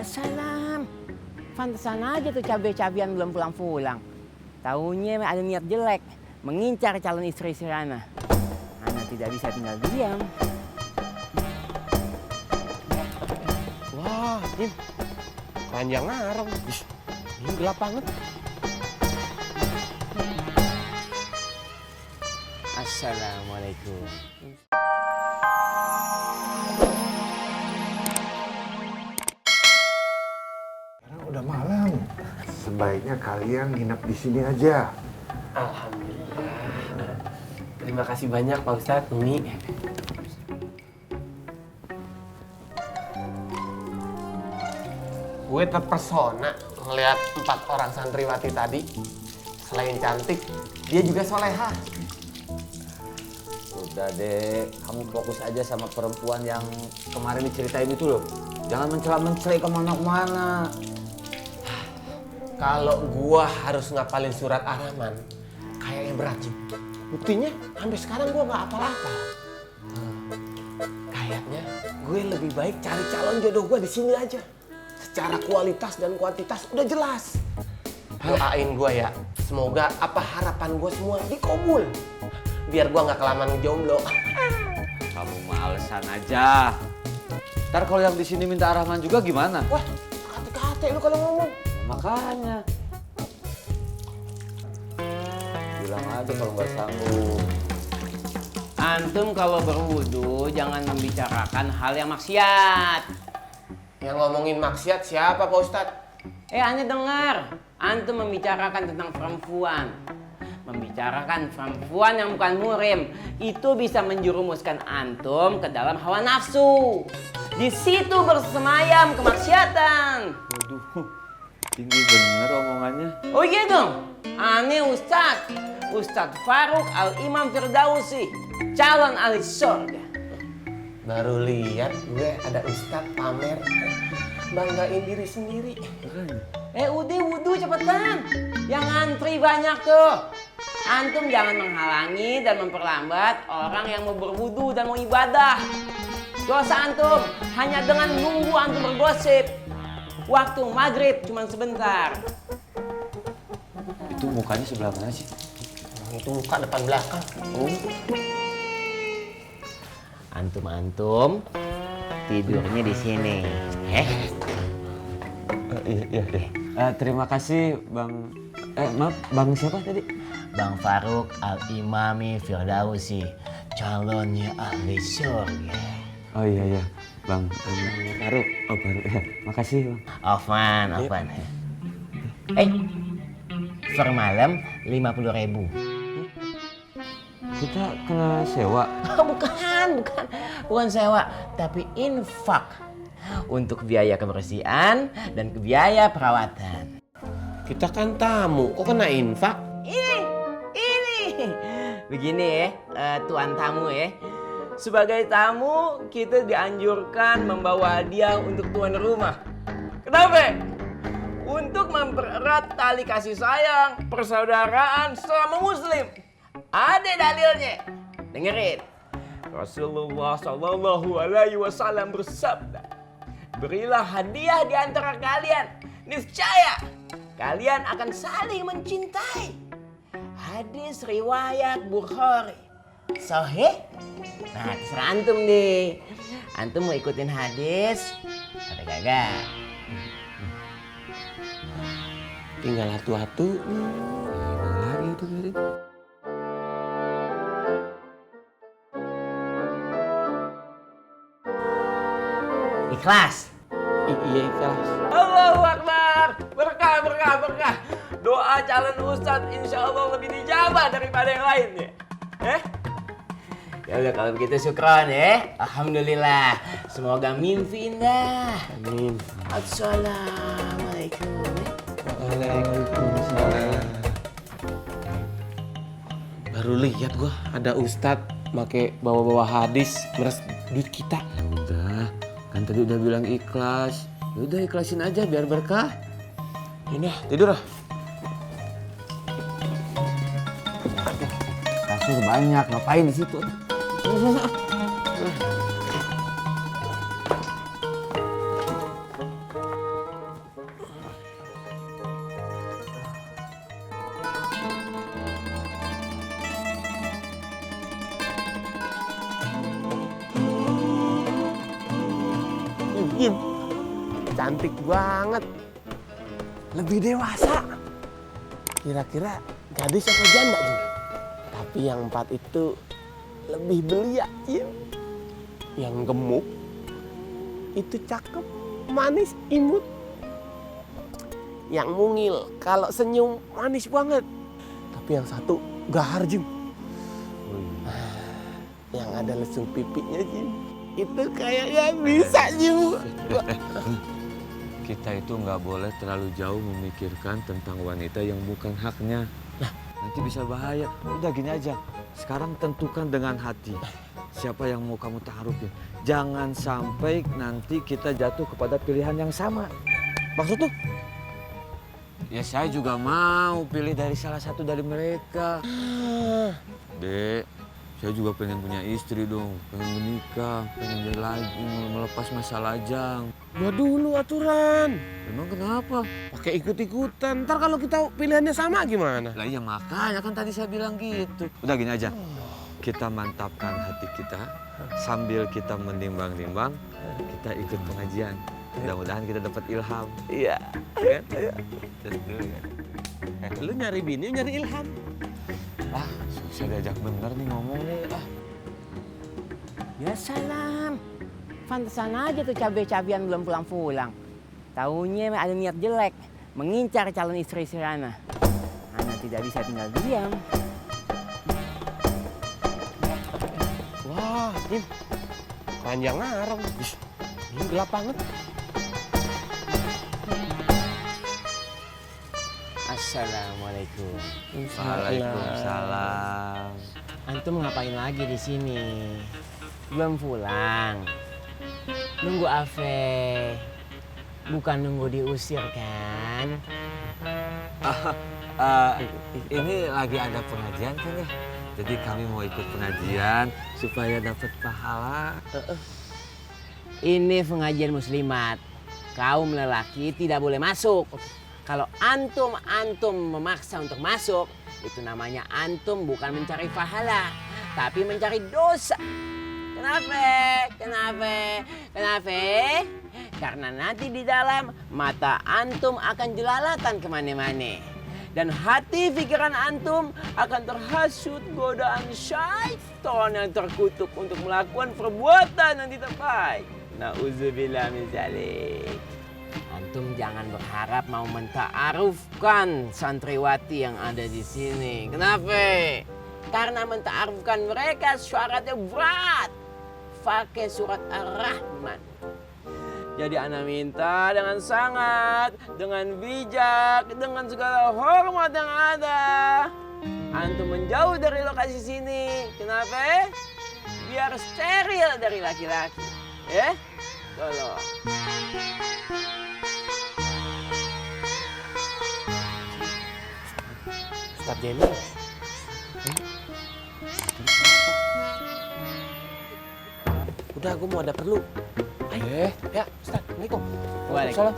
Waalaikumsalam. Pantesan aja tuh cabai-cabian belum pulang-pulang. Taunya ada niat jelek, mengincar calon istri si Rana. Ana tidak bisa tinggal diam. Wah, Im. Keranjang ngarang. Ini gelap banget. Assalamualaikum. Sekarang udah malam. Sebaiknya kalian nginep di sini aja. Alhamdulillah. Terima kasih banyak Pak Ustadz, Umi. Gue terpesona ngeliat 4 orang santriwati tadi. Selain cantik, dia juga soleha. Udah deh, kamu fokus aja sama perempuan yang kemarin diceritain itu loh. Jangan mencela-mencela kemana-mana. Kalau gua harus ngapalin surat Ar-Rahman, kayaknya berat sih. Buktinya, sampai sekarang gua nggak hafal-hafal. Kayaknya gue lebih baik cari calon jodoh gua di sini aja. Secara kualitas dan kuantitas udah jelas. Doain gua ya, semoga apa harapan gua semua dikabul. Biar gua nggak kelamaan jomblo. Kamu mah alasan aja. Ntar kalau yang di sini minta Ar-Rahman juga gimana? Wah, kate-kate lu kalau ngomong. Makanya. Bilang aja kalau nggak sanggup. Antum kalau berwudu jangan membicarakan hal yang maksiat. Yang ngomongin maksiat siapa Pak Ustadz? Ane dengar, antum membicarakan tentang perempuan. Membicarakan perempuan yang bukan murim itu bisa menjerumuskan antum ke dalam hawa nafsu. Di situ bersemayam kemaksiatan. Waduh, tinggi bener omongannya. Oh iya dong, ane Ustadz Faruk Al-Imam Firdausi, calon ahli surga. Baru lihat gue ada Ustadz pamer, banggain diri sendiri. Udah wudu cepetan, yang ngantri banyak tuh. Antum jangan menghalangi dan memperlambat orang yang mau berwudu dan mau ibadah. Dosa antum hanya dengan nunggu antum bergosip. Waktu maghrib cuma sebentar. Itu mukanya sebelah mana sih? Itu muka depan belakang. Oh. Antum tidurnya di sini. Iya. Terima kasih Bang. Maaf, Bang siapa tadi? Bang Faruk Al-Imami Firdausi, calonnya ahli surga. Oh iya, Bang Faruk. Oh Faruk ya. Makasih Bang. Afwan. Per malam 50.000. Kita kena sewa. Bukan sewa, tapi infak untuk biaya kebersihan dan biaya perawatan. Kita kan tamu, kok kena infak? Ini. Begini ya, tuan tamu ya. Sebagai tamu, kita dianjurkan membawa hadiah untuk tuan rumah. Kenapa? Untuk mempererat tali kasih sayang, persaudaraan selama muslim. Ada dalilnya. Dengerin. Rasulullah Shallallahu Alaihi Wasallam bersabda, berilah hadiah di antara kalian, niscaya kalian akan saling mencintai. Hadis riwayat Bukhari. Sahih? Nah, terserah antum nih. Antum mau ikutin hadis? Ada kagak? Tinggal hatu-hatu. Lari itu biarin. Ikhlas. Iya ikhlas. Allahu Akbar. Berkah. Doa calon ustadz insya Allah lebih dijabah daripada yang lain ya. Ya udah kalau begitu syukron ya. Alhamdulillah. Semoga mimpi indah. Amin. Assalamualaikum. Waalaikumsalam. Baru lihat gua ada ustadz make bawa-bawa hadis meres duit kita. Udah, kan tadi udah bilang ikhlas. Udah ikhlasin aja biar berkah. Ini tidur ah. Kasur banyak, ngapain di situ? Jim, cantik banget. Lebih dewasa. Kira-kira gadis apa janda, Jim? Tapi yang 4 itu lebih belia, Jim. Yang gemuk itu cakep, manis, imut. Yang mungil, kalau senyum manis banget. Tapi yang satu gahar, Jim. Yang ada lesung pipinya, Jim. Itu kayaknya bisa, Jim. Kita itu nggak boleh terlalu jauh memikirkan tentang wanita yang bukan haknya. Nanti bisa bahaya. Udah gini aja. Sekarang tentukan dengan hati. Siapa yang mau kamu taruhin. Jangan sampai nanti kita jatuh kepada pilihan yang sama. Maksud tuh? Ya saya juga mau pilih dari salah satu dari mereka. Dek, saya juga pengen punya istri dong. Pengen menikah, pengen jadi lagi, melepas masa lajang. Gua dulu aturan. Emang kenapa? Pakai ikut-ikutan. Ntar kalau kita pilihannya sama gimana? Lah iya makanya kan tadi saya bilang gitu. Udah gini aja. Kita mantapkan hati kita sambil kita menimbang-nimbang, kita ikut pengajian. Mudah-mudahan kita dapat ilham. Iya. Kan? Iya. Terus dulu kan. Lu nyari bini, nyari ilham. Ah, susah diajak bener nih ngomong nih. Ah. Ya salam. Pantesan aja tuh cabe-cabian belum pulang-pulang. Taunya ada niat jelek, mengincar calon istri si Rana. Ana tidak bisa tinggal diam. Wah, Jim. Panjang ngarang. Ini gelap banget. Assalamualaikum. Waalaikumsalam. Antum ngapain lagi di sini? Belum pulang. Nunggu Afe. Bukan nunggu diusir kan? Ini lagi ada pengajian kan ya? Jadi kami mau ikut pengajian supaya dapat pahala. Ini pengajian muslimat. Kaum lelaki tidak boleh masuk. Kalau antum memaksa untuk masuk, itu namanya antum bukan mencari pahala, tapi mencari dosa. Kenapa? Karena nanti di dalam mata antum akan jelalatan kemana-mana. Dan hati pikiran antum akan terhasut godaan syaitan yang terkutuk untuk melakukan perbuatan yang tidak baik. Nauzubillah min dzalik. Antum jangan berharap mau menta'arufkan santriwati yang ada di sini. Kenapa? Karena menta'arufkan mereka syaratnya berat. Pakai surat Ar-Rahman. Jadi ana minta dengan sangat, dengan bijak, dengan segala hormat yang ada. Antum menjauh dari lokasi sini. Kenapa? Biar steril dari laki-laki. Ya? Tolong. Ustaz Jenny. Udah, gue mau ada perlu. Ayo. Ya, Ustaz. Assalamualaikum. Waalaikumsalam.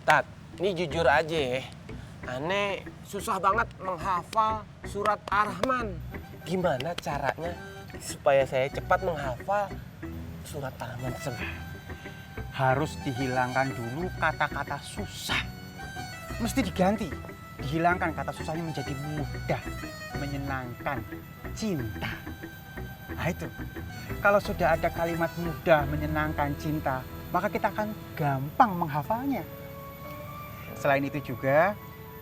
Tat, ini jujur aja ya. Aneh susah banget menghafal surat Ar-Rahman. Gimana caranya supaya saya cepat menghafal surat Ar-Rahman tersebut? Harus dihilangkan dulu kata-kata susah. Mesti diganti. Dihilangkan kata susahnya menjadi mudah, menyenangkan, cinta. Nah itu, kalau sudah ada kalimat mudah, menyenangkan, cinta, maka kita akan gampang menghafalnya. Selain itu juga,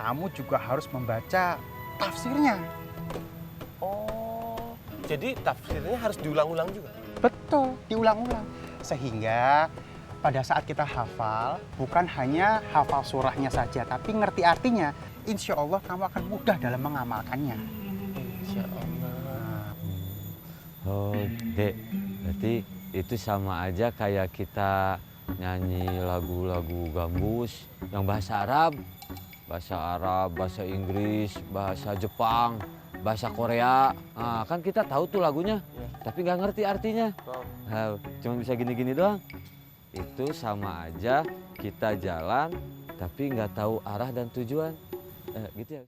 kamu juga harus membaca tafsirnya. Oh, jadi tafsirnya harus diulang-ulang juga? Betul, diulang-ulang. Sehingga pada saat kita hafal, bukan hanya hafal surahnya saja, tapi ngerti artinya. Insya Allah kamu akan mudah dalam mengamalkannya. Insya Allah. Oh, Dek, berarti itu sama aja kayak kita nyanyi lagu-lagu gambus yang bahasa Arab, bahasa Inggris, bahasa Jepang, bahasa Korea. Nah, kan kita tahu tuh lagunya, tapi nggak ngerti artinya. Nah, cuma bisa gini-gini doang. Itu sama aja kita jalan, tapi nggak tahu arah dan tujuan. Gitu ya.